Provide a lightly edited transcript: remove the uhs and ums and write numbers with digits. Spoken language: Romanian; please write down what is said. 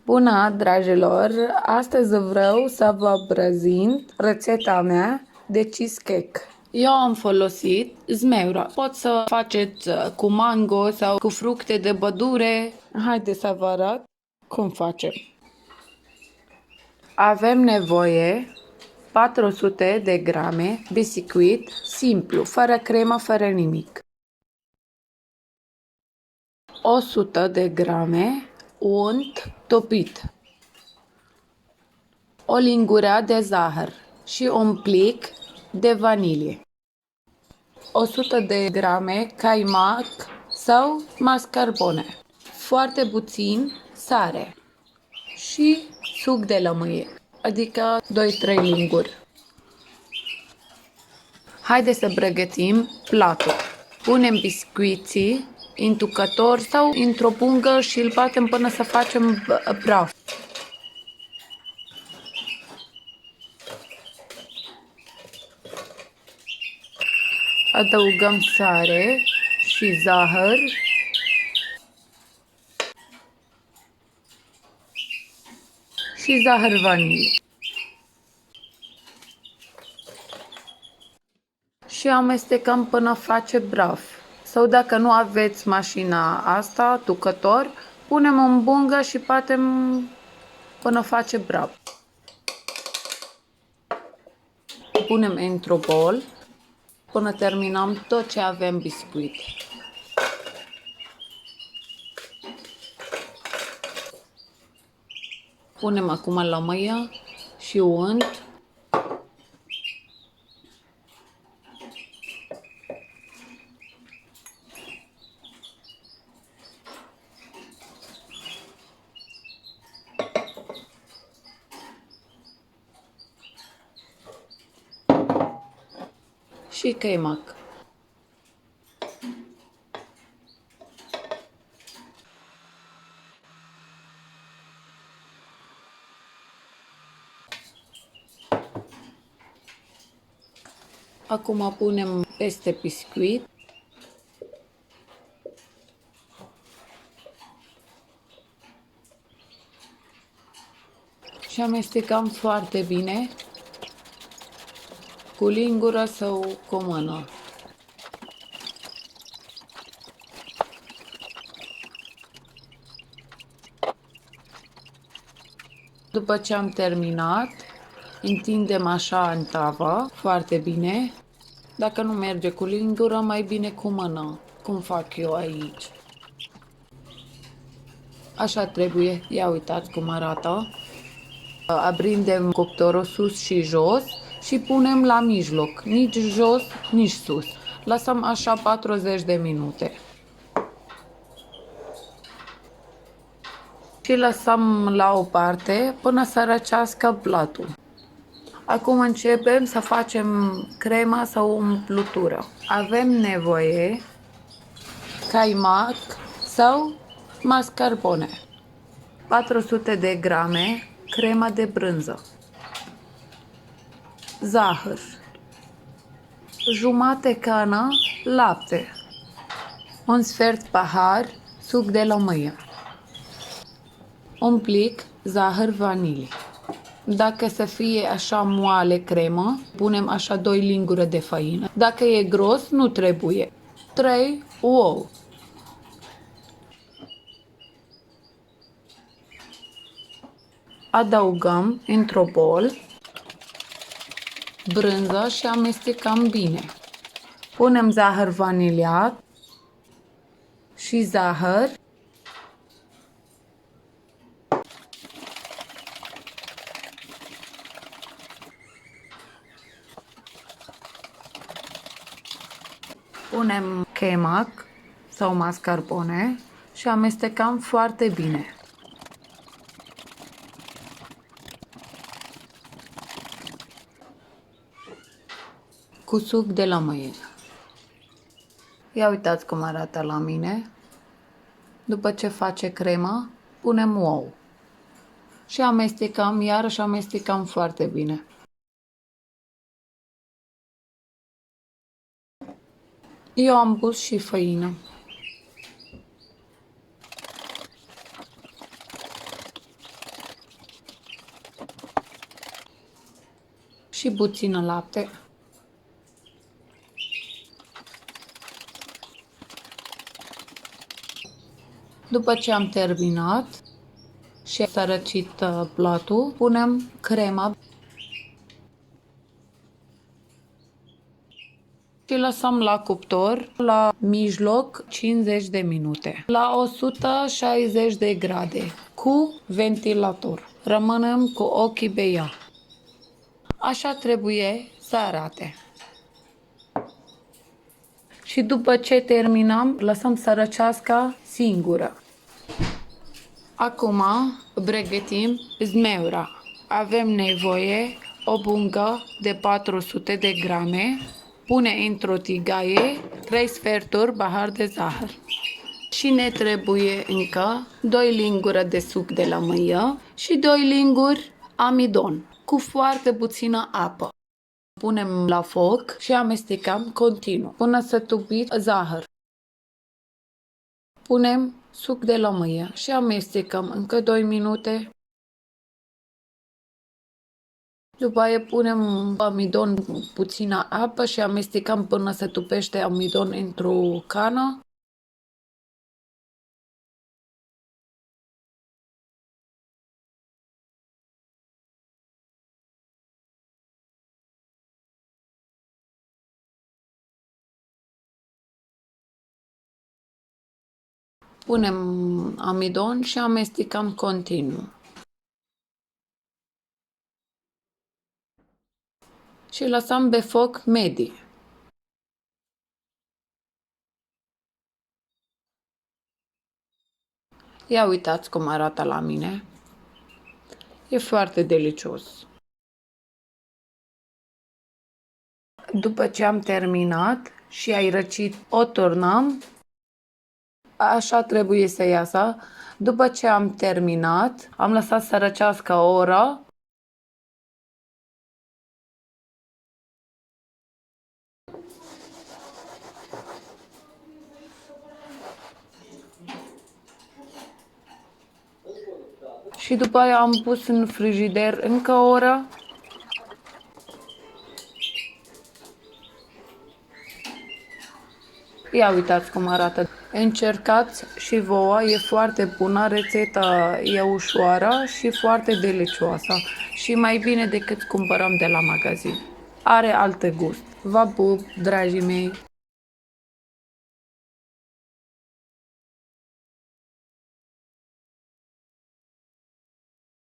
Bună, dragilor! Astăzi vreau să vă prezint rețeta mea de cheesecake. Eu am folosit zmeura. Pot să faceți cu mango sau cu fructe de pădure. Haideți să vă arăt cum facem. Avem nevoie 400 de grame biscuit simplu, fără cremă, fără nimic. 100 de grame unt topit, o lingură de zahăr și un plic de vanilie, 100 de grame caimac sau mascarpone, foarte puțin sare și suc de lămâie, adică 2-3 linguri. Haideți să pregătim platul. Punem biscuiții în tucător sau într-o pungă și îl batem până să facem praf. Adăugăm sare și zahăr și zahăr vanilie. Și amestecăm până face praf. Sau dacă nu aveți mașina asta, tucător, punem în bungă și batem până face praf. Punem într-o bol până terminăm tot ce avem biscuit. Punem acum lămâia și unt. Și caimac. Acum punem peste biscuit. Și amestecăm foarte bine cu lingură sau cu mână. După ce am terminat, întindem așa în tavă foarte bine. Dacă nu merge cu lingură, mai bine cu mână, cum fac eu aici. Așa trebuie, ia uitați cum arată. Aprindem cuptorul sus și jos și punem la mijloc, nici jos, nici sus. Lăsăm așa 40 de minute. Și lăsăm la o parte până să răcească platul. Acum începem să facem crema sau umplutură. Avem nevoie caimac sau mascarpone, 400 de grame crema de brânză, zahăr, jumate cană lapte, un sfert pahar suc de lămâie, un plic zahăr vanilie. Dacă să fie așa moale cremă, punem așa 2 linguri de făină. Dacă e gros, nu trebuie. 3 ou. Adăugăm într-o bol brânză și amestecăm bine. Punem zahăr vaniliat și zahăr. Punem caimac sau mascarpone și amestecăm foarte bine. Cu suc de lămâie. Ia uitați cum arată la mine. După ce face crema, punem ou. Și amestecăm, iarăși amestecăm foarte bine. Eu am pus și făină. și puțină lapte. După ce am terminat și s-a răcit platul, punem crema și lăsăm la cuptor la mijloc 50 de minute, la 160 de grade, cu ventilator. Rămânem cu ochii pe ea. Așa trebuie să arate. Și după ce terminăm, lăsăm să răcească singură. Acum pregătim zmeura. Avem nevoie o bungă de 400 de grame. Pune într-o tigaie 3 sferturi pahar de zahăr. Și ne trebuie încă 2 linguri de suc de lămâie și 2 linguri amidon cu foarte puțină apă. Punem la foc și amestecăm continuu până să tupit zahăr. Punem suc de lămâie și amestecăm încă 2 minute. După aia punem amidon, puțină apă și amestecăm până se tupește amidon într-o cană. Punem amidon și amestecăm continuu. Și lăsăm pe foc mediu. Ia uitați cum arată la mine. E foarte delicios. După ce am terminat și ai răcit, o turnăm. Așa trebuie să iasă. După ce am terminat, am lăsat să răcească o oră. Și după aia am pus în frigider încă o oră. Ia uitați cum arată. Încercați și vouă, e foarte bună, rețeta e ușoară și foarte delicioasă. Și mai bine decât cumpărăm de la magazin. Are alt gust. Vă pup, dragii mei!